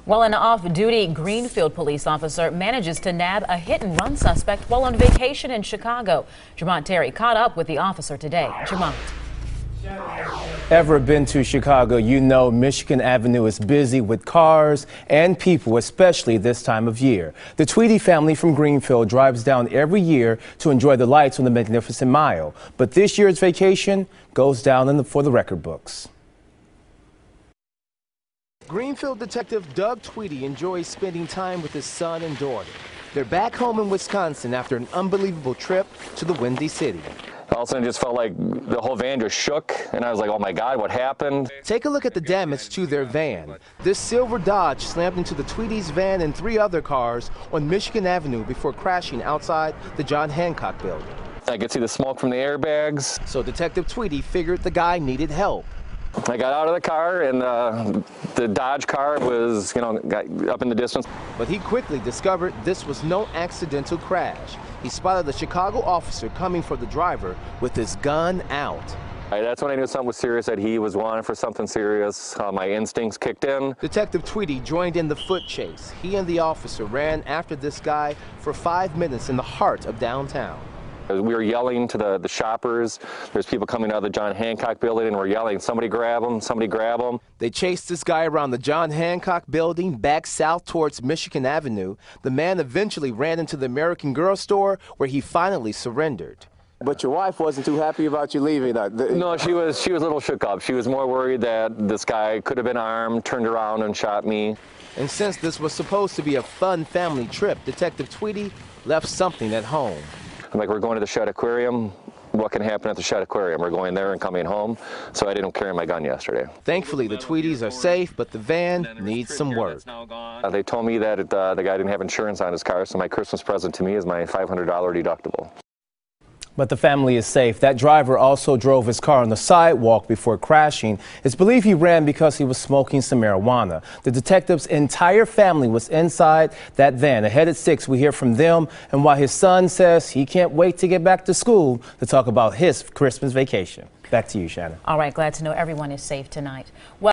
Well, an off-duty Greenfield police officer manages to nab a hit-and-run suspect while on vacation in Chicago. Jamont Terry caught up with the officer today. Jamont. Ever been to Chicago, you know Michigan Avenue is busy with cars and people, especially this time of year. The Tweedy family from Greenfield drives down every year to enjoy the lights on the Magnificent Mile. But this year's vacation goes down for the record books. Greenfield detective Doug Tweedy enjoys spending time with his son and daughter. They're back home in Wisconsin after an unbelievable trip to the Windy City. All of a sudden, it just felt like the whole van just shook, and I was like, oh my God, what happened? Take a look at the damage to their van. This silver Dodge slammed into the Tweedy's van and 3 other cars on Michigan Avenue before crashing outside the John Hancock building. I could see the smoke from the airbags. So Detective Tweedy figured the guy needed help. I got out of the car, and the Dodge car was, got up in the distance. But he quickly discovered this was no accidental crash. He spotted the Chicago officer coming for the driver with his gun out. That's when I knew something was serious, that he was wanted for something serious. My instincts kicked in. Detective Tweedy joined in the foot chase. He and the officer ran after this guy for 5 minutes in the heart of downtown. We were yelling to the shoppers. There's people coming out of the John Hancock building, and we're yelling, somebody grab him, somebody grab him. They chased this guy around the John Hancock building back south towards Michigan Avenue. The man eventually ran into the American Girl store where he finally surrendered. But your wife wasn't too happy about you leaving. No, she was a little shook up. She was more worried that this guy could have been armed, turned around and shot me. And since this was supposed to be a fun family trip, Detective Tweedy left something at home. I'm like, we're going to the Shedd Aquarium. What can happen at the Shedd Aquarium? We're going there and coming home. So I didn't carry my gun yesterday. Thankfully, the Tweedys are safe, but the van needs some work. They told me that the guy didn't have insurance on his car, so my Christmas present to me is my $500 deductible. But the family is safe. That driver also drove his car on the sidewalk before crashing. It's believed he ran because he was smoking some marijuana. The detective's entire family was inside that van. Ahead at 6, we hear from them and why his son says he can't wait to get back to school to talk about his Christmas vacation. Back to you, Shannon. All right, glad to know everyone is safe tonight.